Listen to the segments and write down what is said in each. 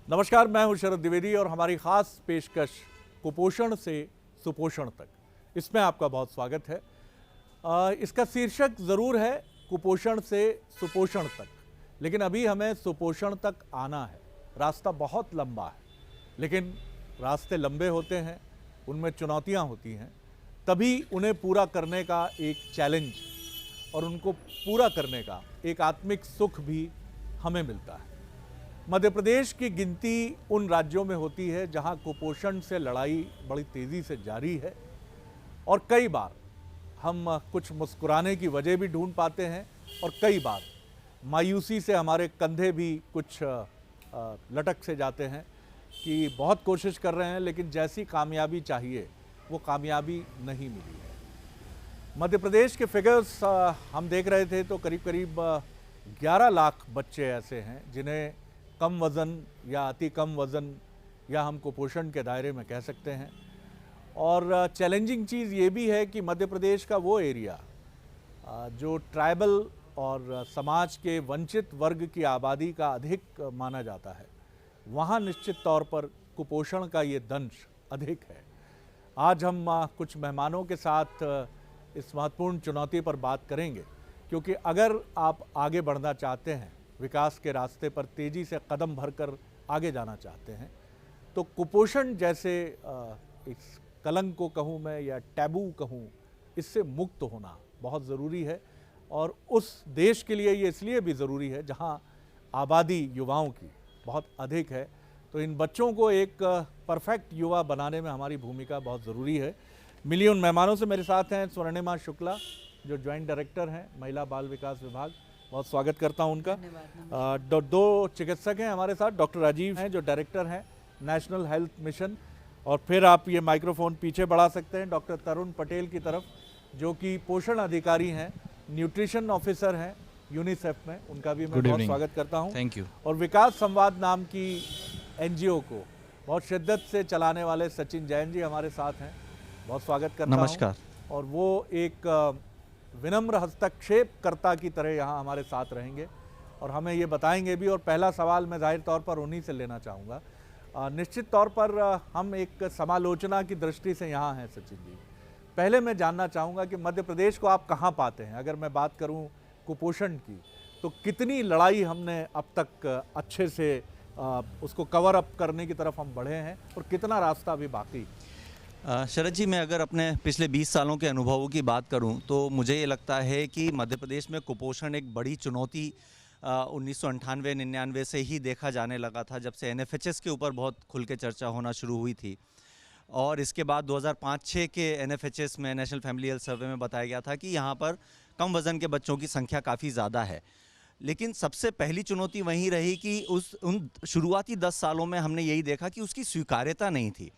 नमस्कार, मैं हूं शरद द्विवेदी और हमारी खास पेशकश कुपोषण से सुपोषण तक, इसमें आपका बहुत स्वागत है। इसका शीर्षक ज़रूर है कुपोषण से सुपोषण तक, लेकिन अभी हमें सुपोषण तक आना है। रास्ता बहुत लंबा है, लेकिन रास्ते लंबे होते हैं, उनमें चुनौतियां होती हैं, तभी उन्हें पूरा करने का एक चैलेंज और उनको पूरा करने का एक आत्मिक सुख भी हमें मिलता है। मध्य प्रदेश की गिनती उन राज्यों में होती है जहां कुपोषण से लड़ाई बड़ी तेज़ी से जारी है और कई बार हम कुछ मुस्कुराने की वजह भी ढूंढ पाते हैं और कई बार मायूसी से हमारे कंधे भी कुछ लटक से जाते हैं कि बहुत कोशिश कर रहे हैं लेकिन जैसी कामयाबी चाहिए वो कामयाबी नहीं मिली है। मध्य प्रदेश के फिगर्स हम देख रहे थे तो करीब करीब 11 लाख बच्चे ऐसे हैं जिन्हें कम वज़न या अति कम वज़न या हम कुपोषण के दायरे में कह सकते हैं। और चैलेंजिंग चीज़ ये भी है कि मध्य प्रदेश का वो एरिया जो ट्राइबल और समाज के वंचित वर्ग की आबादी का अधिक माना जाता है, वहाँ निश्चित तौर पर कुपोषण का ये दंश अधिक है। आज हम कुछ मेहमानों के साथ इस महत्वपूर्ण चुनौती पर बात करेंगे, क्योंकि अगर आप आगे बढ़ना चाहते हैं, विकास के रास्ते पर तेज़ी से कदम भरकर आगे जाना चाहते हैं, तो कुपोषण जैसे इस कलंक को कहूँ मैं या टैबू कहूँ, इससे मुक्त होना बहुत ज़रूरी है। और उस देश के लिए ये इसलिए भी ज़रूरी है जहाँ आबादी युवाओं की बहुत अधिक है। तो इन बच्चों को एक परफेक्ट युवा बनाने में हमारी भूमिका बहुत ज़रूरी है। मिलिए उन मेहमानों से। मेरे साथ हैं स्वर्णिमा शुक्ला, जो ज्वाइंट डायरेक्टर हैं महिला बाल विकास विभाग, बहुत स्वागत करता हूं उनका। दो चिकित्सक हैं हमारे साथ, डॉक्टर राजीव हैं जो डायरेक्टर हैं नेशनल हेल्थ मिशन, और फिर आप ये माइक्रोफोन पीछे बढ़ा सकते हैं डॉक्टर तरुण पटेल की तरफ, जो कि पोषण अधिकारी हैं, न्यूट्रिशन ऑफिसर हैं यूनिसेफ में, उनका भी मैं बहुत स्वागत करता हूँ। Thank you. और विकास संवाद नाम की NGO को बहुत शिद्दत से चलाने वाले सचिन जैन जी हमारे साथ हैं, बहुत स्वागत करता हूँ। नमस्कार। और वो एक विनम्र हस्तक्षेपकर्ता की तरह यहाँ हमारे साथ रहेंगे और हमें ये बताएंगे भी। और पहला सवाल मैं जाहिर तौर पर उन्हीं से लेना चाहूँगा। निश्चित तौर पर हम एक समालोचना की दृष्टि से यहाँ हैं सचिन जी। पहले मैं जानना चाहूँगा कि मध्य प्रदेश को आप कहाँ पाते हैं? अगर मैं बात करूँ कुपोषण की, तो कितनी लड़ाई हमने अब तक अच्छे से उसको कवर अप करने की तरफ हम बढ़े हैं और कितना रास्ता अभी बाकी? शरद जी, मैं अगर अपने पिछले 20 सालों के अनुभवों की बात करूं तो मुझे ये लगता है कि मध्य प्रदेश में कुपोषण एक बड़ी चुनौती 1998-99 से ही देखा जाने लगा था, जब से NFHS के ऊपर बहुत खुल के चर्चा होना शुरू हुई थी। और इसके बाद 2005-06 के NFHS में, नेशनल फैमिली हेल्थ सर्वे में बताया गया था कि यहाँ पर कम वज़न के बच्चों की संख्या काफ़ी ज़्यादा है। लेकिन सबसे पहली चुनौती वहीं रही कि उन शुरुआती 10 सालों में हमने यही देखा कि उसकी स्वीकार्यता नहीं थी,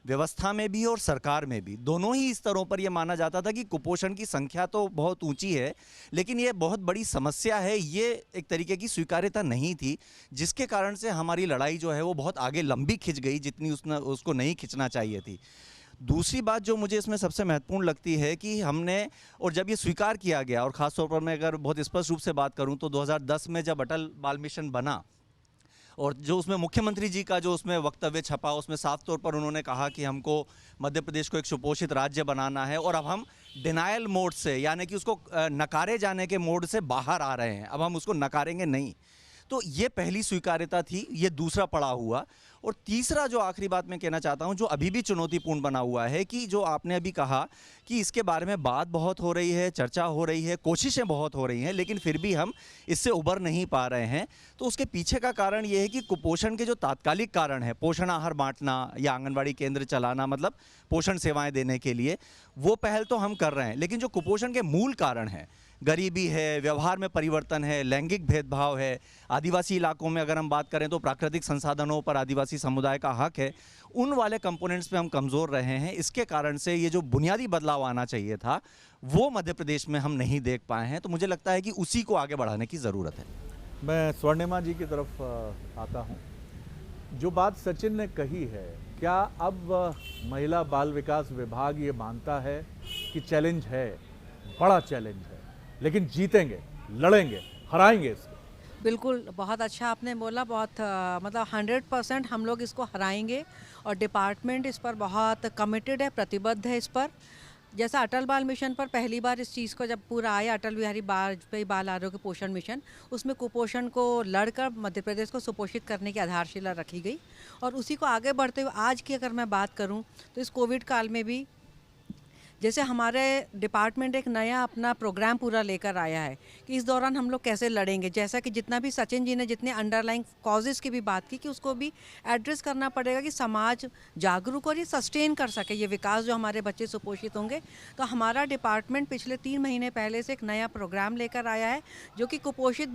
व्यवस्था में भी और सरकार में भी। दोनों ही स्तरों पर यह माना जाता था कि कुपोषण की संख्या तो बहुत ऊंची है, लेकिन ये बहुत बड़ी समस्या है, ये एक तरीके की स्वीकार्यता नहीं थी, जिसके कारण से हमारी लड़ाई जो है वो बहुत आगे लंबी खिंच गई, जितनी उसको नहीं खिंचना चाहिए थी। दूसरी बात जो मुझे इसमें सबसे महत्वपूर्ण लगती है कि हमने, और जब ये स्वीकार किया गया, और ख़ासतौर पर मैं अगर बहुत स्पष्ट रूप से बात करूँ तो 2010 में जब अटल बाल मिशन बना और जो उसमें मुख्यमंत्री जी का जो उसमें वक्तव्य छपा, उसमें साफ तौर पर उन्होंने कहा कि हमको मध्य प्रदेश को एक सुपोषित राज्य बनाना है और अब हम डिनायल मोड से, यानी कि उसको नकारे जाने के मोड से बाहर आ रहे हैं, अब हम उसको नकारेंगे नहीं। तो ये पहली स्वीकार्यता थी, ये दूसरा पड़ा हुआ। और तीसरा जो आखिरी बात मैं कहना चाहता हूँ, जो अभी भी चुनौतीपूर्ण बना हुआ है, कि जो आपने अभी कहा कि इसके बारे में बात बहुत हो रही है, चर्चा हो रही है, कोशिशें बहुत हो रही हैं, लेकिन फिर भी हम इससे उबर नहीं पा रहे हैं। तो उसके पीछे का कारण ये है कि कुपोषण के जो तात्कालिक कारण है, पोषण आहार बांटना या आंगनबाड़ी केंद्र चलाना, मतलब पोषण सेवाएं देने के लिए, वो पहल तो हम कर रहे हैं, लेकिन जो कुपोषण के मूल कारण हैं, गरीबी है, व्यवहार में परिवर्तन है, लैंगिक भेदभाव है, आदिवासी इलाकों में अगर हम बात करें तो प्राकृतिक संसाधनों पर आदिवासी समुदाय का हक है, उन वाले कंपोनेंट्स पे हम कमज़ोर रहे हैं। इसके कारण से ये जो बुनियादी बदलाव आना चाहिए था वो मध्य प्रदेश में हम नहीं देख पाए हैं। तो मुझे लगता है कि उसी को आगे बढ़ाने की ज़रूरत है। मैं स्वर्णिमा जी की तरफ आता हूँ। जो बात सचिन ने कही है, क्या अब महिला बाल विकास विभाग ये मानता है कि चैलेंज है, बड़ा चैलेंज है, लेकिन जीतेंगे, लड़ेंगे, हराएंगे इसको? बिल्कुल, बहुत अच्छा आपने बोला, बहुत मतलब 100% हम लोग इसको हराएँगे और डिपार्टमेंट इस पर बहुत कमिटेड है, प्रतिबद्ध है इस पर। जैसा अटल बाल मिशन पर पहली बार इस चीज़ को जब पूरा आया, अटल बिहारी वाजपेयी बाल आरोग्य पोषण मिशन, उसमें कुपोषण को लड़कर मध्य प्रदेश को सुपोषित करने की आधारशिला रखी गई और उसी को आगे बढ़ते हुए आज की अगर मैं बात करूं तो इस कोविड काल में भी जैसे हमारे डिपार्टमेंट एक नया अपना प्रोग्राम पूरा लेकर आया है कि इस दौरान हम लोग कैसे लड़ेंगे, जैसा कि जितना भी सचिन जी ने जितने अंडरलाइंग कॉजेज़ की भी बात की कि उसको भी एड्रेस करना पड़ेगा कि समाज जागरूक और ये सस्टेन कर सके ये विकास, जो हमारे बच्चे सुपोषित होंगे। तो हमारा डिपार्टमेंट पिछले 3 महीने पहले से एक नया प्रोग्राम लेकर आया है जो कि कुपोषित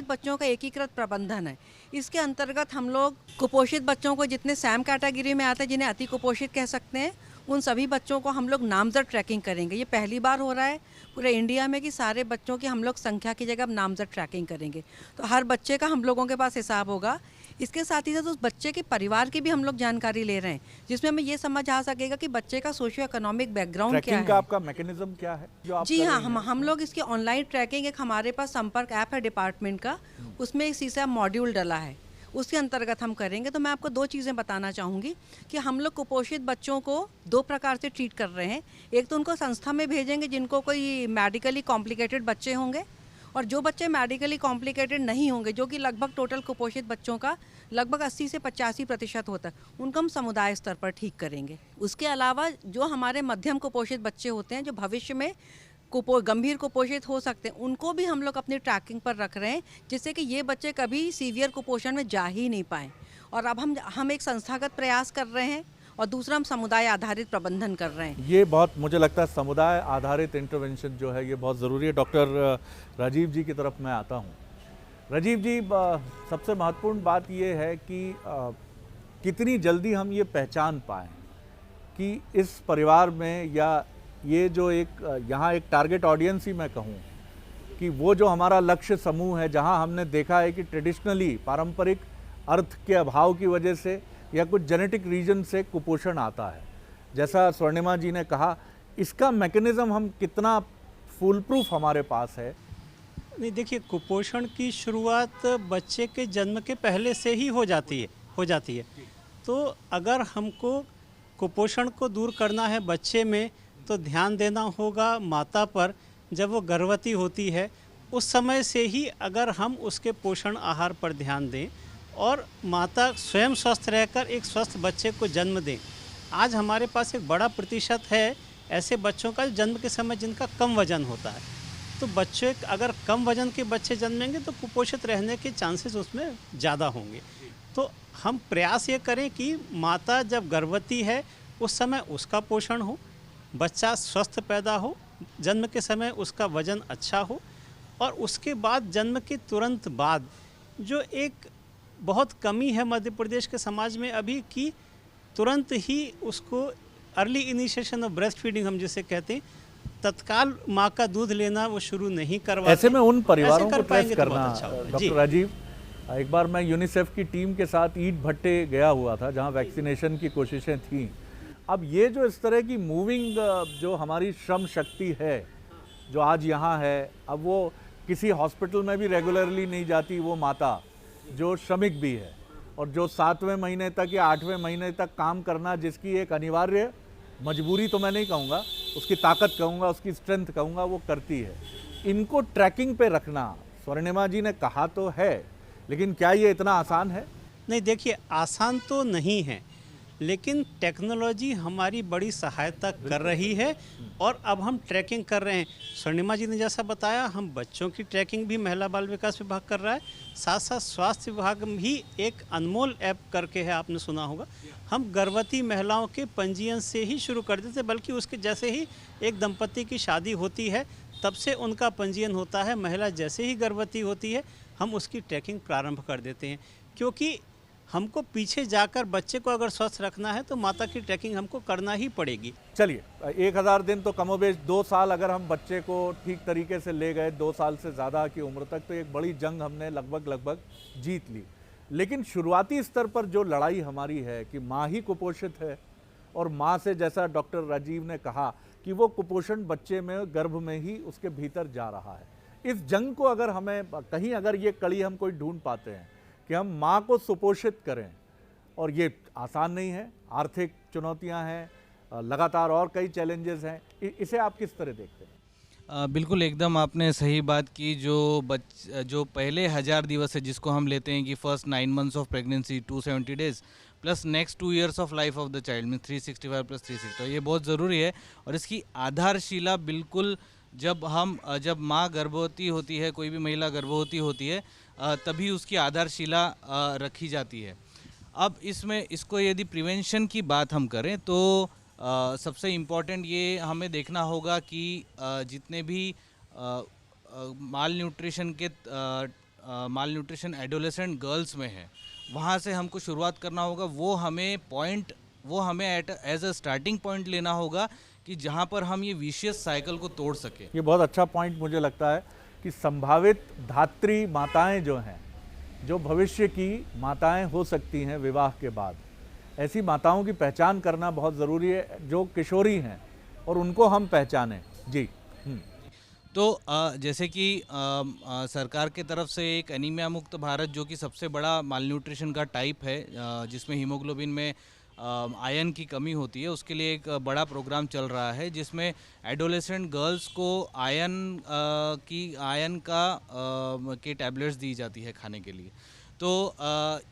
बच्चों का एकीकृत प्रबंधन है। इसके अंतर्गत हम लोग कुपोषित बच्चों को जितने सैम कैटेगरी में आते हैं, जिन्हें अति कुपोषित कह सकते हैं, उन सभी बच्चों को हम लोग नामजद ट्रैकिंग करेंगे। ये पहली बार हो रहा है पूरे इंडिया में कि सारे बच्चों की हम लोग संख्या की जगह अब नामजद ट्रैकिंग करेंगे। तो हर बच्चे का हम लोगों के पास हिसाब होगा। इसके साथ ही साथ उस बच्चे के परिवार की भी हम लोग जानकारी ले रहे हैं, जिसमें हमें ये समझ आ सकेगा कि बच्चे का सोशियो इकोनॉमिक बैकग्राउंड क्या ट्रैकिंग का है। आपका मैकेनिज्म क्या है जो आप जी कर हाँ, रही हैं? हम लोग इसकी ऑनलाइन ट्रैकिंग, एक हमारे पास संपर्क ऐप है डिपार्टमेंट का, उसमें एक सीसा मॉड्यूल डला है, उसके अंतर्गत हम करेंगे। तो मैं आपको 2 चीज़ें बताना चाहूँगी कि हम लोग कुपोषित बच्चों को 2 प्रकार से ट्रीट कर रहे हैं। एक तो उनको संस्था में भेजेंगे जिनको कोई मेडिकली कॉम्प्लिकेटेड बच्चे होंगे, और जो बच्चे मेडिकली कॉम्प्लिकेटेड नहीं होंगे, जो कि लगभग टोटल कुपोषित बच्चों का लगभग 80 से 85% होता है, उनको हम समुदाय स्तर पर ठीक करेंगे। उसके अलावा जो हमारे मध्यम कुपोषित बच्चे होते हैं, जो भविष्य में गंभीर कुपोषित हो सकते हैं, उनको भी हम लोग अपनी ट्रैकिंग पर रख रहे हैं, जिससे कि ये बच्चे कभी सीवियर कुपोषण में जा ही नहीं पाएँ। और अब हम एक संस्थागत प्रयास कर रहे हैं और दूसरा हम समुदाय आधारित प्रबंधन कर रहे हैं। ये बहुत, मुझे लगता है समुदाय आधारित इंटरवेंशन जो है ये बहुत ज़रूरी है। डॉक्टर राजीव जी की तरफ मैं आता हूँ। राजीव जी, सबसे महत्वपूर्ण बात ये है कि कितनी जल्दी हम ये पहचान पाएँ कि इस परिवार में, या ये जो एक यहाँ एक टारगेट ऑडियंस ही मैं कहूँ कि वो जो हमारा लक्ष्य समूह है, जहाँ हमने देखा है कि ट्रेडिशनली पारंपरिक अर्थ के अभाव की वजह से या कुछ जेनेटिक रीजन से कुपोषण आता है, जैसा स्वर्णिमा जी ने कहा, इसका मैकेनिज्म हम कितना फुल प्रूफ हमारे पास है? नहीं, देखिए, कुपोषण की शुरुआत बच्चे के जन्म के पहले से ही हो जाती है। तो अगर हमको कुपोषण को दूर करना है बच्चे में, तो ध्यान देना होगा माता पर। जब वो गर्भवती होती है उस समय से ही अगर हम उसके पोषण आहार पर ध्यान दें और माता स्वयं स्वस्थ रहकर एक स्वस्थ बच्चे को जन्म दें। आज हमारे पास एक बड़ा प्रतिशत है ऐसे बच्चों का जन्म के समय जिनका कम वजन होता है। तो बच्चे अगर कम वजन के बच्चे जन्मेंगे तो कुपोषित रहने के चांसेस उसमें ज़्यादा होंगे। तो हम प्रयास ये करें कि माता जब गर्भवती है उस समय उसका पोषण हो, बच्चा स्वस्थ पैदा हो, जन्म के समय उसका वजन अच्छा हो, और उसके बाद जन्म के तुरंत बाद जो एक बहुत कमी है मध्य प्रदेश के समाज में अभी कि तुरंत ही उसको early initiation of breast feeding हम जिसे कहते हैं, तत्काल माँ का दूध लेना वो शुरू नहीं करवाते। ऐसे में उन परिवारों को ट्रेस तो करना। अच्छा होगा। डॉक्टर राजीव, एक बार मैं यूनिसेफ की टीम के साथ ईंट भट्टे गया हुआ था जहाँ वैक्सीनेशन की कोशिशें थीं। अब ये जो इस तरह की मूविंग जो हमारी श्रम शक्ति है जो आज यहाँ है, अब वो किसी हॉस्पिटल में भी रेगुलरली नहीं जाती, वो माता जो श्रमिक भी है और जो 7वें महीने तक या 8वें महीने तक काम करना, जिसकी एक अनिवार्य मजबूरी तो मैं नहीं कहूँगा, उसकी ताकत कहूँगा, उसकी स्ट्रेंथ कहूँगा, वो करती है। इनको ट्रैकिंग पे रखना, स्वर्णिमा जी ने कहा तो है, लेकिन क्या ये इतना आसान है? नहीं, देखिए, आसान तो नहीं है, लेकिन टेक्नोलॉजी हमारी बड़ी सहायता कर रही है और अब हम ट्रैकिंग कर रहे हैं। स्वर्णिमा जी ने जैसा बताया, हम बच्चों की ट्रैकिंग भी महिला बाल विकास विभाग कर रहा है, साथ साथ स्वास्थ्य विभाग भी एक अनमोल ऐप करके है, आपने सुना होगा। हम गर्भवती महिलाओं के पंजीयन से ही शुरू कर देते, बल्कि उसके जैसे ही एक दंपति की शादी होती है तब से उनका पंजीयन होता है। महिला जैसे ही गर्भवती होती है हम उसकी ट्रैकिंग प्रारंभ कर देते हैं, क्योंकि हमको पीछे जाकर बच्चे को अगर स्वस्थ रखना है तो माता की ट्रैकिंग हमको करना ही पड़ेगी। चलिए, 1000 दिन तो कमोबेश 2 साल अगर हम बच्चे को ठीक तरीके से ले गए, 2 साल से ज़्यादा की उम्र तक, तो एक बड़ी जंग हमने लगभग जीत ली। लेकिन शुरुआती स्तर पर जो लड़ाई हमारी है कि माँ ही कुपोषित है और माँ से, जैसा डॉक्टर राजीव ने कहा, कि वो कुपोषण बच्चे में गर्भ में ही उसके भीतर जा रहा है, इस जंग को अगर हमें कहीं अगर ये कड़ी हम कोई ढूंढ पाते हैं कि हम माँ को सुपोषित करें, और ये आसान नहीं है, आर्थिक चुनौतियाँ हैं, लगातार और कई चैलेंजेस हैं, इसे आप किस तरह देखते हैं? बिल्कुल एकदम आपने सही बात की। जो पहले 1000 दिवस है जिसको हम लेते हैं कि first 9 months of pregnancy 270 days plus next 2 years of life of the child mean 365 plus 360, ये बहुत ज़रूरी है। और इसकी आधारशिला बिल्कुल जब माँ गर्भवती होती है, कोई भी महिला गर्भवती होती है, तभी उसकी आधारशिला रखी जाती है। अब इसको यदि प्रिवेंशन की बात हम करें तो सबसे इम्पॉर्टेंट ये हमें देखना होगा कि जितने भी माल न्यूट्रिशन एडोलेसेंट गर्ल्स में है, वहाँ से हमको शुरुआत करना होगा। वो हमें एज अ स्टार्टिंग पॉइंट लेना होगा कि जहाँ पर हम ये विशियस साइकिल को तोड़ सके। ये बहुत अच्छा पॉइंट मुझे लगता है कि संभावित धात्री माताएं जो हैं, जो भविष्य की माताएं हो सकती हैं विवाह के बाद, ऐसी माताओं की पहचान करना बहुत ज़रूरी है जो किशोरी हैं, और उनको हम पहचानें। जी। तो जैसे कि सरकार के तरफ से एक एनीमिया मुक्त भारत, जो कि सबसे बड़ा माल न्यूट्रिशन का टाइप है, जिसमें हीमोग्लोबिन में आयरन की कमी होती है, उसके लिए एक बड़ा प्रोग्राम चल रहा है जिसमें एडोलेसेंट गर्ल्स को आयरन के टैबलेट्स दी जाती है खाने के लिए। तो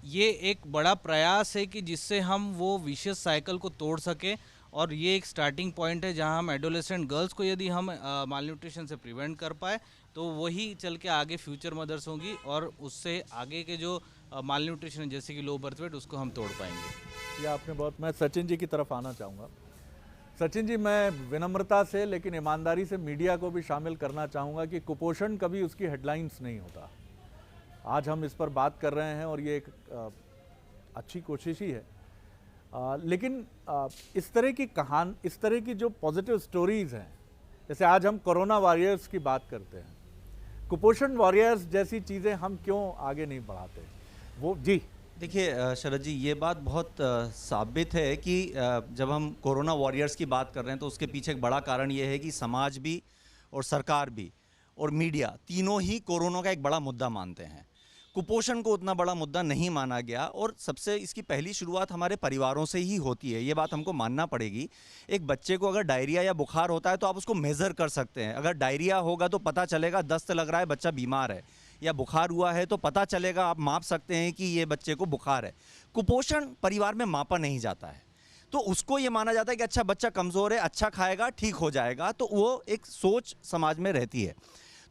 ये एक बड़ा प्रयास है कि जिससे हम वो विशियस साइकिल को तोड़ सके, और ये एक स्टार्टिंग पॉइंट है जहां हम एडोलेसेंट गर्ल्स को यदि हम माल न्यूट्रिशन से प्रिवेंट कर पाए तो वही चल के आगे फ्यूचर मदर्स होंगी, और उससे आगे के जो माल न्यूट्रिशन जैसे कि लो बर्थ वेट, उसको हम तोड़ पाएंगे। ये आपने मैं सचिन जी की तरफ आना चाहूँगा। सचिन जी, मैं विनम्रता से लेकिन ईमानदारी से मीडिया को भी शामिल करना चाहूँगा कि कुपोषण कभी उसकी हेडलाइंस नहीं होता। आज हम इस पर बात कर रहे हैं और ये एक अच्छी कोशिश ही है, लेकिन इस तरह की जो पॉजिटिव स्टोरीज़ हैं, जैसे आज हम कोरोना वॉरियर्स की बात करते हैं, कुपोषण वॉरियर्स जैसी चीज़ें हम क्यों आगे नहीं बढ़ाते? वो जी देखिए शरद जी, ये बात बहुत साबित है कि जब हम कोरोना वॉरियर्स की बात कर रहे हैं तो उसके पीछे एक बड़ा कारण ये है कि समाज भी और सरकार भी और मीडिया तीनों ही कोरोना का एक बड़ा मुद्दा मानते हैं। कुपोषण को उतना बड़ा मुद्दा नहीं माना गया, और सबसे इसकी पहली शुरुआत हमारे परिवारों से ही होती है। ये बात हमको मानना पड़ेगी। एक बच्चे को अगर डायरिया या बुखार होता है तो आप उसको मेज़र कर सकते हैं। अगर डायरिया होगा तो पता चलेगा दस्त लग रहा है, बच्चा बीमार है, या बुखार हुआ है तो पता चलेगा, आप माप सकते हैं कि ये बच्चे को बुखार है। कुपोषण परिवार में मापा नहीं जाता है, तो उसको ये माना जाता है कि अच्छा बच्चा कमज़ोर है, अच्छा खाएगा ठीक हो जाएगा, तो वो एक सोच समाज में रहती है।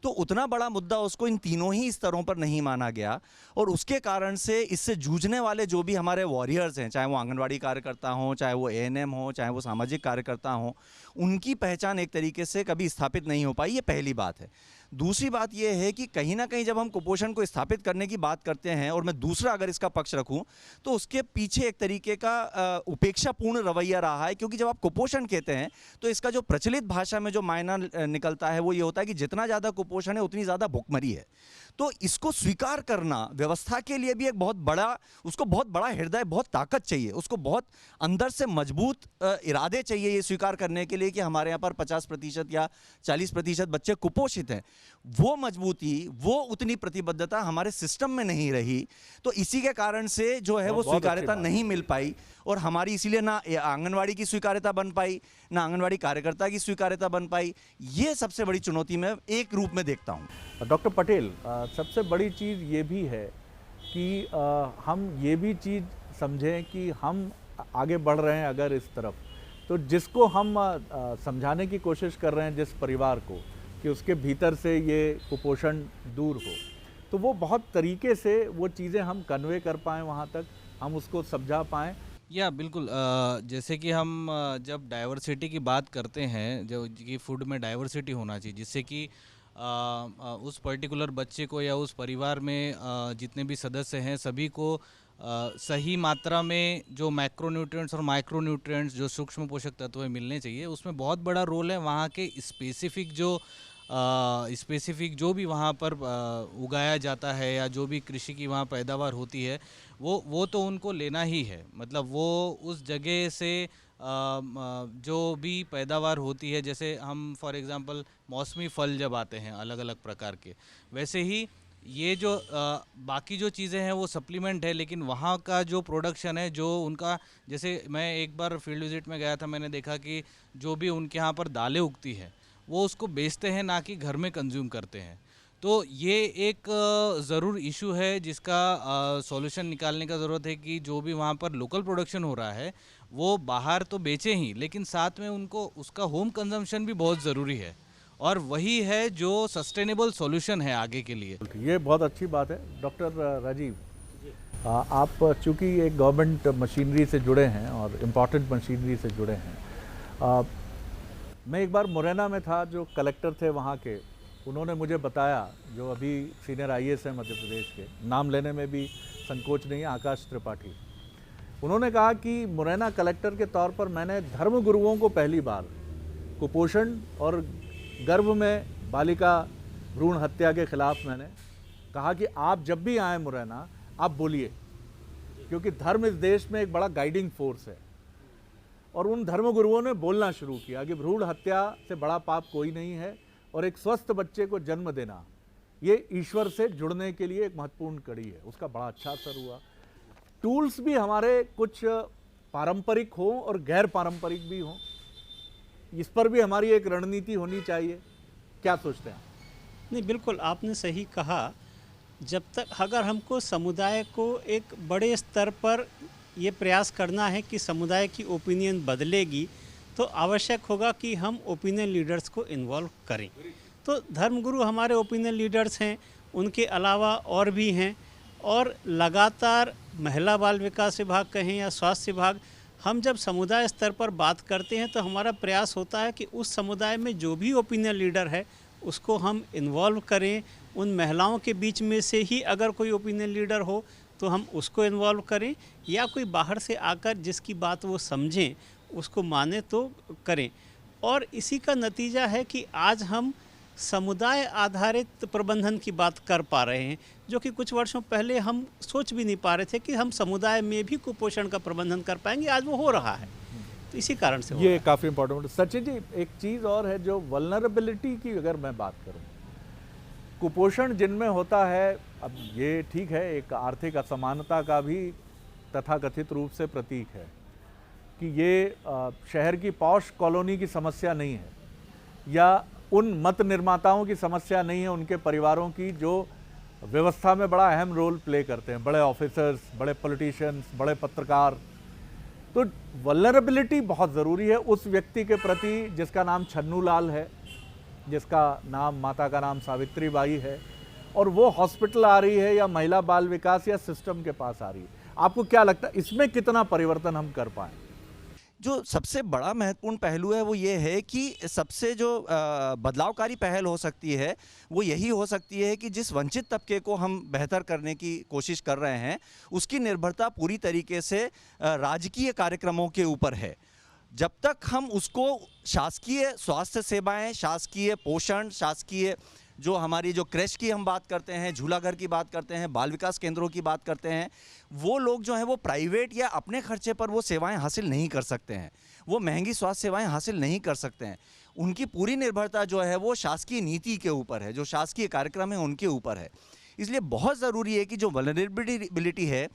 तो उतना बड़ा मुद्दा उसको इन तीनों ही स्तरों पर नहीं माना गया, और उसके कारण से इससे जूझने वाले जो भी हमारे वॉरियर्स हैं, चाहे वो आंगनवाड़ी कार्यकर्ता हों, चाहे वो एएनएम हो, चाहे वो सामाजिक कार्यकर्ता हों, उनकी पहचान एक तरीके से कभी स्थापित नहीं हो पाई। ये पहली बात है। दूसरी बात यह है कि कहीं ना कहीं जब हम कुपोषण को स्थापित करने की बात करते हैं, और मैं दूसरा अगर इसका पक्ष रखूं तो उसके पीछे एक तरीके का उपेक्षापूर्ण रवैया रहा है, क्योंकि जब आप कुपोषण कहते हैं तो इसका जो प्रचलित भाषा में जो मायना निकलता है वो ये होता है कि जितना ज़्यादा कुपोषण है उतनी ज़्यादा भुखमरी है। तो इसको स्वीकार करना व्यवस्था के लिए भी एक बहुत बड़ा हृदय, बहुत ताकत चाहिए, उसको बहुत अंदर से मजबूत इरादे चाहिए ये स्वीकार करने के लिए कि हमारे यहाँ पर 50% या 40% बच्चे कुपोषित हैं। वो मजबूती, वो उतनी प्रतिबद्धता हमारे सिस्टम में नहीं रही, तो इसी के कारण से जो है वो स्वीकार्यता नहीं मिल पाई, और हमारी इसीलिए ना आंगनवाड़ी की स्वीकार्यता बन पाई, ना आंगनवाड़ी कार्यकर्ता की स्वीकार्यता बन पाई। ये सबसे बड़ी चुनौती मैं एक रूप में देखता हूँ। डॉक्टर पटेल, सबसे बड़ी चीज़ ये भी है कि हम ये भी चीज़ समझें कि हम आगे बढ़ रहे हैं अगर इस तरफ, तो जिसको हम समझाने की कोशिश कर रहे हैं, जिस परिवार को, कि उसके भीतर से ये कुपोषण दूर हो, तो वो बहुत तरीके से वो चीज़ें हम कन्वे कर पाएँ, वहाँ तक हम उसको समझा पाएँ। या बिल्कुल, जैसे कि हम जब डाइवर्सिटी की बात करते हैं, जो कि फूड में डाइवर्सिटी होना चाहिए, जिससे कि उस पर्टिकुलर बच्चे को या उस परिवार में जितने भी सदस्य हैं सभी को सही मात्रा में जो मैक्रोन्यूट्रिएंट्स और माइक्रोन्यूट्रिएंट्स, जो सूक्ष्म पोषक तत्व मिलने चाहिए, उसमें बहुत बड़ा रोल है वहाँ के स्पेसिफिक जो स्पेसिफिक जो भी वहाँ पर उगाया जाता है या जो भी कृषि की वहाँ पैदावार होती है वो तो उनको लेना ही है। मतलब वो उस जगह से जो भी पैदावार होती है, जैसे हम फॉर एग्ज़ाम्पल मौसमी फल जब आते हैं अलग अलग प्रकार के, वैसे ही ये जो बाकी जो चीज़ें हैं वो सप्लीमेंट है, लेकिन वहाँ का जो प्रोडक्शन है, जो उनका, जैसे मैं एक बार फील्ड विजिट में गया था, मैंने देखा कि जो भी उनके यहाँ पर दालें उगती हैं वो उसको बेचते हैं, ना कि घर में कंज्यूम करते हैं। तो ये एक ज़रूर इशू है जिसका सॉल्यूशन निकालने का ज़रूरत है कि जो भी वहाँ पर लोकल प्रोडक्शन हो रहा है वो बाहर तो बेचें ही, लेकिन साथ में उनको उसका होम कंजम्पशन भी बहुत ज़रूरी है, और वही है जो सस्टेनेबल सॉल्यूशन है आगे के लिए। ये बहुत अच्छी बात है। डॉक्टर राजीव, आप चूँकि एक गवर्नमेंट मशीनरी से जुड़े हैं और इम्पोर्टेंट मशीनरी से जुड़े हैं, मैं एक बार मुरैना में था, जो कलेक्टर थे वहाँ के, उन्होंने मुझे बताया, जो अभी सीनियर IAS हैं मध्य प्रदेश के, नाम लेने में भी संकोच नहीं है, आकाश त्रिपाठी, उन्होंने कहा कि मुरैना कलेक्टर के तौर पर मैंने धर्मगुरुओं को पहली बार कुपोषण और गर्भ में बालिका भ्रूण हत्या के खिलाफ मैंने कहा कि आप जब भी आए मुरैना आप बोलिए, क्योंकि धर्म इस देश में एक बड़ा गाइडिंग फोर्स है। और उन धर्मगुरुओं ने बोलना शुरू किया कि भ्रूण हत्या से बड़ा पाप कोई नहीं है, और एक स्वस्थ बच्चे को जन्म देना ये ईश्वर से जुड़ने के लिए एक महत्वपूर्ण कड़ी है। उसका बड़ा अच्छा असर हुआ। टूल्स भी हमारे कुछ पारंपरिक हों और गैर पारंपरिक भी हों, इस पर भी हमारी एक रणनीति होनी चाहिए। क्या सोचते हैं? नहीं, बिल्कुल आपने सही कहा। जब तक अगर हमको समुदाय को एक बड़े स्तर पर ये प्रयास करना है कि समुदाय की ओपिनियन बदलेगी, तो आवश्यक होगा कि हम ओपिनियन लीडर्स को इन्वॉल्व करें। तो धर्मगुरु हमारे ओपिनियन लीडर्स हैं, उनके अलावा और भी हैं, और लगातार महिला बाल विकास विभाग कहें या स्वास्थ्य विभाग, हम जब समुदाय स्तर पर बात करते हैं तो हमारा प्रयास होता है कि उस समुदाय में जो भी ओपिनियन लीडर है उसको हम इन्वॉल्व करें। उन महिलाओं के बीच में से ही अगर कोई ओपिनियन लीडर हो तो हम उसको इन्वॉल्व करें, या कोई बाहर से आकर जिसकी बात वो समझें उसको माने तो करें। और इसी का नतीजा है कि आज हम समुदाय आधारित प्रबंधन की बात कर पा रहे हैं, जो कि कुछ वर्षों पहले हम सोच भी नहीं पा रहे थे कि हम समुदाय में भी कुपोषण का प्रबंधन कर पाएंगे। आज वो हो रहा है, तो इसी कारण से ये काफ़ी इंपॉर्टेंट। सचिन जी, एक चीज़ और है, जो वल्नरेबिलिटी की अगर मैं बात करूं, कुपोषण जिनमें होता है, अब ये ठीक है, एक आर्थिक असमानता का भी तथाकथित रूप से प्रतीक है कि ये शहर की पॉश कॉलोनी की समस्या नहीं है, या उन मत निर्माताओं की समस्या नहीं है, उनके परिवारों की, जो व्यवस्था में बड़ा अहम रोल प्ले करते हैं, बड़े ऑफिसर्स, बड़े पॉलिटिशियंस, बड़े पत्रकार। तो वल्नरेबिलिटी बहुत ज़रूरी है उस व्यक्ति के प्रति जिसका नाम छन्नू लाल है, जिसका नाम, माता का नाम सावित्री बाई है, और वो हॉस्पिटल आ रही है या महिला बाल विकास या सिस्टम के पास आ रही है। आपको क्या लगता है इसमें कितना परिवर्तन हम कर पाएँ? जो सबसे बड़ा महत्वपूर्ण पहलू है वो ये है कि सबसे जो बदलावकारी पहल हो सकती है वो यही हो सकती है कि जिस वंचित तबके को हम बेहतर करने की कोशिश कर रहे हैं उसकी निर्भरता पूरी तरीके से राजकीय कार्यक्रमों के ऊपर है। जब तक हम उसको शासकीय स्वास्थ्य सेवाएं, शासकीय पोषण, शासकीय जो हमारी जो क्रेश की हम बात करते हैं, झूलाघर की बात करते हैं, बाल विकास केंद्रों की बात करते हैं, वो लोग जो हैं वो प्राइवेट या अपने खर्चे पर वो सेवाएं हासिल नहीं कर सकते हैं, वो महंगी स्वास्थ्य सेवाएं हासिल नहीं कर सकते हैं। उनकी पूरी निर्भरता जो है वो शासकीय नीति के ऊपर है, जो शासकीय कार्यक्रम है उनके ऊपर है। इसलिए बहुत ज़रूरी है कि जो वल्नरेबिलिटी है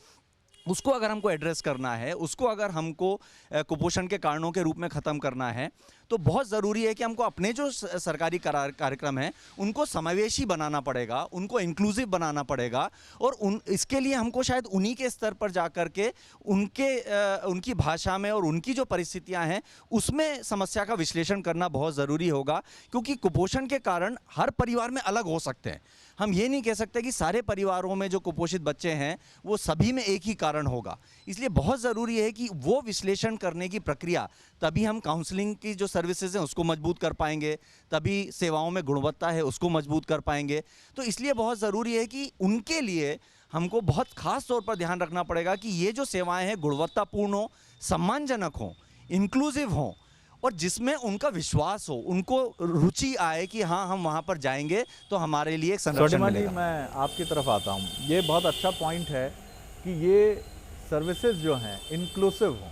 उसको अगर हमको एड्रेस करना है, उसको अगर हमको कुपोषण के कारणों के रूप में ख़त्म करना है, तो बहुत ज़रूरी है कि हमको अपने जो सरकारी कार्यक्रम हैं उनको समावेशी बनाना पड़ेगा, उनको इंक्लूसिव बनाना पड़ेगा, और इसके लिए हमको शायद उन्हीं के स्तर पर जा कर के उनकी भाषा में और उनकी जो परिस्थितियां हैं उसमें समस्या का विश्लेषण करना बहुत ज़रूरी होगा। क्योंकि कुपोषण के कारण हर परिवार में अलग हो सकते हैं। हम ये नहीं कह सकते कि सारे परिवारों में जो कुपोषित बच्चे हैं वो सभी में एक ही कारण होगा। इसलिए बहुत ज़रूरी है कि वो विश्लेषण करने की प्रक्रिया, तभी हम काउंसलिंग की जो सर्विसेज हैं उसको मजबूत कर पाएंगे, तभी सेवाओं में गुणवत्ता है उसको मजबूत कर पाएंगे। तो इसलिए बहुत ज़रूरी है कि उनके लिए हमको बहुत ख़ास तौर पर ध्यान रखना पड़ेगा कि ये जो सेवाएं हैं गुणवत्तापूर्ण हो, सम्मानजनक हों, इंक्लूसिव हों, और जिसमें उनका विश्वास हो, उनको रुचि आए कि हाँ हम वहाँ पर जाएंगे तो हमारे लिए एक संरक्षण स्वर्णिमा जी, मिलेगा। मैं आपकी तरफ आता हूँ। ये बहुत अच्छा पॉइंट है कि ये सर्विसेज जो हैं इंक्लूसिव हों,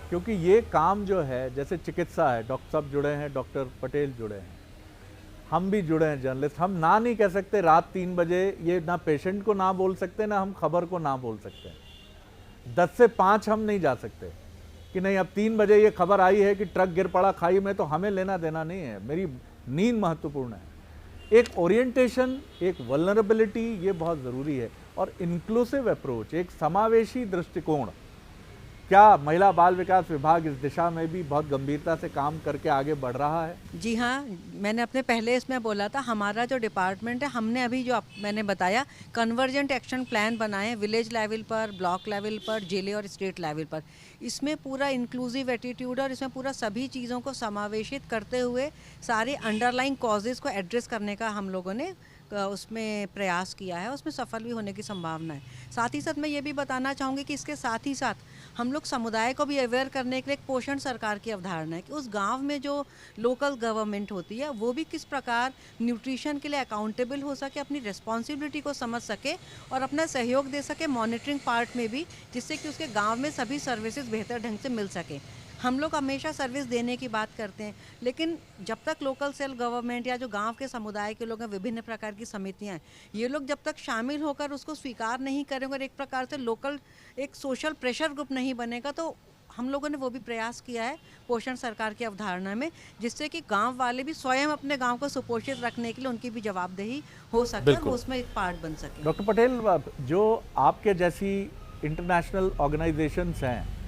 क्योंकि ये काम जो है, जैसे चिकित्सा है, डॉक्टर साहब जुड़े हैं, डॉक्टर पटेल जुड़े हैं, हम भी जुड़े हैं जर्नलिस्ट, हम ना नहीं कह सकते रात 3 बजे, ये ना पेशेंट को ना बोल सकते, ना हम खबर को ना बोल सकते हैं। 10 से 5 हम नहीं जा सकते कि नहीं अब 3 बजे ये खबर आई है कि ट्रक गिर पड़ा खाई में, तो हमें लेना देना नहीं है, मेरी नींद महत्वपूर्ण है। एक ओरिएंटेशन, एक वल्नरेबिलिटी, ये बहुत ज़रूरी है। और इंक्लूसिव अप्रोच, एक समावेशी दृष्टिकोण, क्या महिला बाल विकास विभाग इस दिशा में भी बहुत गंभीरता से काम करके आगे बढ़ रहा है? जी हाँ, मैंने अपने पहले इसमें बोला था, हमारा जो डिपार्टमेंट है, हमने अभी जो मैंने बताया कन्वर्जेंट एक्शन प्लान बनाए विलेज लेवल पर, ब्लॉक लेवल पर, जिले और स्टेट लेवल पर। इसमें पूरा इंक्लूसिव एटीट्यूड और इसमें पूरा सभी चीज़ों को समावेशित करते हुए सारे अंडरलाइंग कॉजेज़ को एड्रेस करने का हम लोगों ने उसमें प्रयास किया है, उसमें सफल भी होने की संभावना है। साथ ही साथ मैं ये भी बताना चाहूँगी कि इसके साथ ही साथ हम लोग समुदाय को भी अवेयर करने के लिए एक पोषण सरकार की अवधारणा है कि उस गांव में जो लोकल गवर्नमेंट होती है वो भी किस प्रकार न्यूट्रिशन के लिए अकाउंटेबल हो सके, अपनी रिस्पॉन्सिबिलिटी को समझ सके और अपना सहयोग दे सके मॉनिटरिंग पार्ट में भी, जिससे कि उसके गाँव में सभी सर्विसेज बेहतर ढंग से मिल सके। हम लोग हमेशा सर्विस देने की बात करते हैं, लेकिन जब तक लोकल सेल्फ गवर्नमेंट या जो गांव के समुदाय के लोग हैं, विभिन्न प्रकार की समितियां हैं, ये लोग जब तक शामिल होकर उसको स्वीकार नहीं करेंगे और एक प्रकार से लोकल एक सोशल प्रेशर ग्रुप नहीं बनेगा, तो हम लोगों ने वो भी प्रयास किया है पोषण सरकार की अवधारणा में, जिससे कि गांव वाले भी स्वयं अपने गांव को सुपोषित रखने के लिए उनकी भी जवाबदेही हो सके, वो उसमें एक पार्ट बन सके। डॉक्टर पटेल, जो आपके जैसी इंटरनेशनल ऑर्गेनाइजेशंस हैं,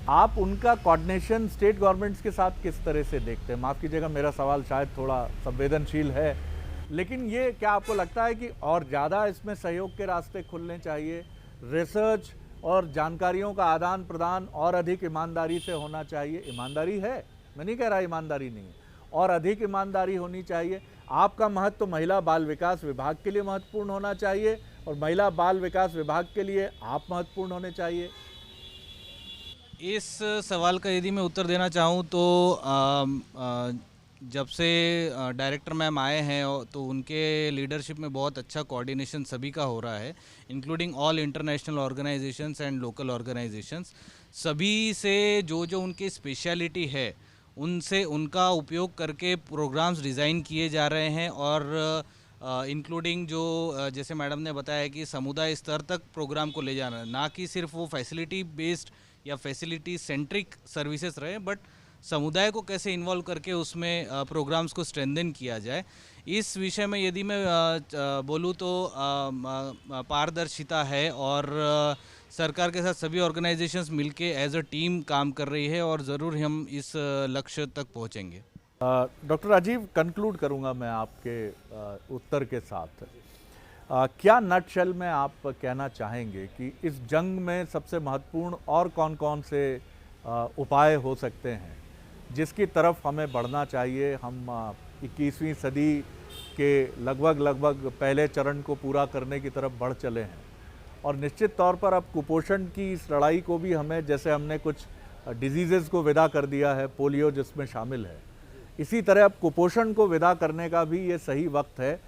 आप उनका कोऑर्डिनेशन स्टेट गवर्नमेंट्स के साथ किस तरह से देखते हैं? माफ़ कीजिएगा, मेरा सवाल शायद थोड़ा संवेदनशील है, लेकिन ये क्या आपको लगता है कि और ज़्यादा इसमें सहयोग के रास्ते खुलने चाहिए, रिसर्च और जानकारियों का आदान प्रदान और अधिक ईमानदारी से होना चाहिए? ईमानदारी है, मैं नहीं कह रहा ईमानदारी नहीं है, और अधिक ईमानदारी होनी चाहिए। आपका महत्व महिला बाल विकास विभाग के लिए महत्वपूर्ण होना चाहिए और महिला बाल विकास विभाग के लिए आप महत्वपूर्ण होने चाहिए। इस सवाल का यदि मैं उत्तर देना चाहूँ तो जब से डायरेक्टर मैम आए हैं तो उनके लीडरशिप में बहुत अच्छा कोऑर्डिनेशन सभी का हो रहा है, including all international organisations and local organisations. सभी से जो जो उनकी स्पेशलिटी है उनसे उनका उपयोग करके प्रोग्राम्स डिज़ाइन किए जा रहे हैं और इंक्लूडिंग जो जैसे मैडम ने बताया कि समुदाय स्तर तक प्रोग्राम को ले जाना, ना कि सिर्फ वो फैसिलिटी बेस्ड या फैसिलिटी सेंट्रिक सर्विसेज रहे, बट समुदाय को कैसे इन्वॉल्व करके उसमें प्रोग्राम्स को स्ट्रेंथन किया जाए। इस विषय में यदि मैं बोलूँ तो पारदर्शिता है और सरकार के साथ सभी ऑर्गेनाइजेशंस मिलके एज अ टीम काम कर रही है और ज़रूर हम इस लक्ष्य तक पहुँचेंगे। डॉक्टर राजीव, कंक्लूड करूंगा मैं आपके उत्तर के साथ। क्या नटशेल में आप कहना चाहेंगे कि इस जंग में सबसे महत्वपूर्ण और कौन कौन से उपाय हो सकते हैं जिसकी तरफ हमें बढ़ना चाहिए? हम 21वीं सदी के लगभग पहले चरण को पूरा करने की तरफ बढ़ चले हैं और निश्चित तौर पर अब कुपोषण की इस लड़ाई को भी हमें, जैसे हमने कुछ डिजीज़ेज़ को विदा कर दिया है, पोलियो जिसमें शामिल है, इसी तरह अब कुपोषण को विदा करने का भी ये सही वक्त है।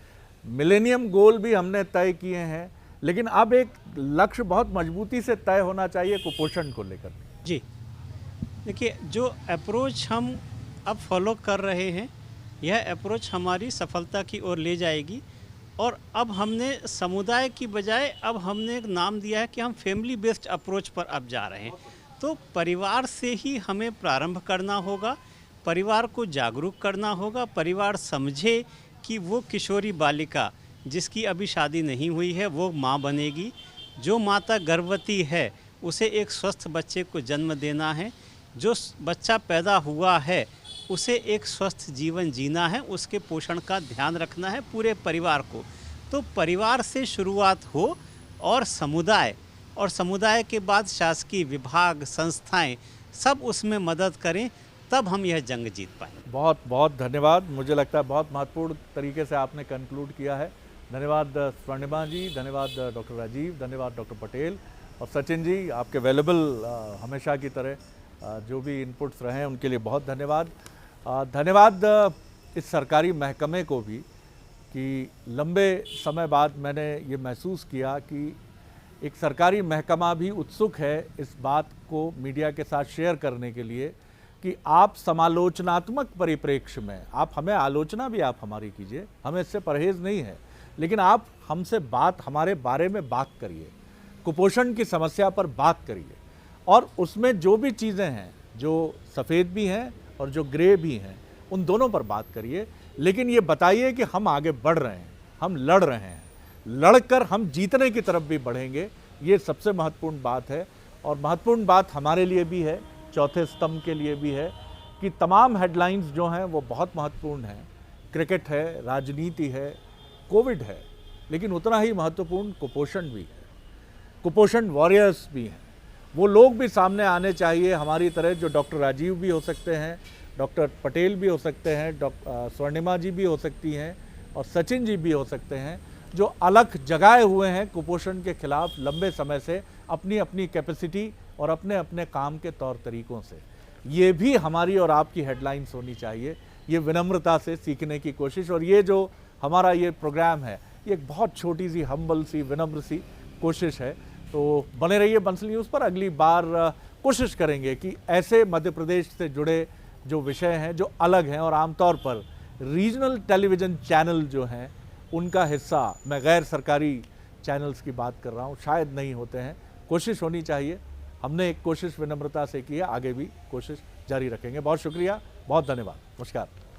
मिलेनियम गोल भी हमने तय किए हैं, लेकिन अब एक लक्ष्य बहुत मजबूती से तय होना चाहिए कुपोषण को लेकर। जी, देखिए, जो अप्रोच हम अब फॉलो कर रहे हैं, यह अप्रोच हमारी सफलता की ओर ले जाएगी। और अब हमने समुदाय की बजाय अब हमने एक नाम दिया है कि हम फैमिली बेस्ड अप्रोच पर अब जा रहे हैं। तो परिवार से ही हमें प्रारंभ करना होगा, परिवार को जागरूक करना होगा। परिवार समझे कि वो किशोरी बालिका जिसकी अभी शादी नहीं हुई है वो माँ बनेगी, जो माता गर्भवती है उसे एक स्वस्थ बच्चे को जन्म देना है, जो बच्चा पैदा हुआ है उसे एक स्वस्थ जीवन जीना है, उसके पोषण का ध्यान रखना है पूरे परिवार को। तो परिवार से शुरुआत हो और समुदाय के बाद शासकीय विभाग, संस्थाएं सब उसमें मदद करें, तब हम यह जंग जीत पाएंगे। बहुत बहुत धन्यवाद। मुझे लगता है बहुत महत्वपूर्ण तरीके से आपने कंक्लूड किया है। धन्यवाद स्वर्णिमा जी, धन्यवाद डॉक्टर राजीव, धन्यवाद डॉक्टर पटेल और सचिन जी, आपके अवेलेबल हमेशा की तरह। जो भी इनपुट्स रहे हैं उनके लिए बहुत धन्यवाद। धन्यवाद इस सरकारी महकमे को भी कि लंबे समय बाद मैंने ये महसूस किया कि एक सरकारी महकमा भी उत्सुक है इस बात को मीडिया के साथ शेयर करने के लिए कि आप समालोचनात्मक परिप्रेक्ष्य में, आप हमें आलोचना भी आप हमारी कीजिए, हमें इससे परहेज़ नहीं है, लेकिन आप हमसे बात, हमारे बारे में बात करिए, कुपोषण की समस्या पर बात करिए और उसमें जो भी चीज़ें हैं, जो सफ़ेद भी हैं और जो ग्रे भी हैं, उन दोनों पर बात करिए। लेकिन ये बताइए कि हम आगे बढ़ रहे हैं, हम लड़ रहे हैं, लड़कर हम जीतने की तरफ भी बढ़ेंगे। ये सबसे महत्वपूर्ण बात है और महत्वपूर्ण बात हमारे लिए भी है, चौथे स्तंभ के लिए भी है कि तमाम हेडलाइंस जो हैं वो बहुत महत्वपूर्ण हैं। क्रिकेट है, राजनीति है, कोविड है, लेकिन उतना ही महत्वपूर्ण कुपोषण भी है। कुपोषण वॉरियर्स भी हैं, वो लोग भी सामने आने चाहिए हमारी तरह, जो डॉक्टर राजीव भी हो सकते हैं, डॉक्टर पटेल भी हो सकते हैं, स्वर्णिमा जी भी हो सकती हैं और सचिन जी भी हो सकते हैं, जो अलग जगाए हुए हैं कुपोषण के खिलाफ लंबे समय से अपनी अपनी कैपेसिटी और अपने अपने काम के तौर तरीक़ों से। ये भी हमारी और आपकी हेडलाइंस होनी चाहिए। ये विनम्रता से सीखने की कोशिश, और ये जो हमारा ये प्रोग्राम है ये एक बहुत छोटी सी हम्बल सी विनम्र सी कोशिश है। तो बने रहिए बंसल न्यूज़ पर। अगली बार कोशिश करेंगे कि ऐसे मध्य प्रदेश से जुड़े जो विषय हैं, जो अलग हैं और आमतौर पर रीजनल टेलीविज़न चैनल जो हैं उनका हिस्सा, मैं गैर सरकारी चैनल्स की बात कर रहा हूँ, शायद नहीं होते हैं। कोशिश होनी चाहिए। हमने एक कोशिश विनम्रता से की है, आगे भी कोशिश जारी रखेंगे। बहुत शुक्रिया, बहुत धन्यवाद, नमस्कार।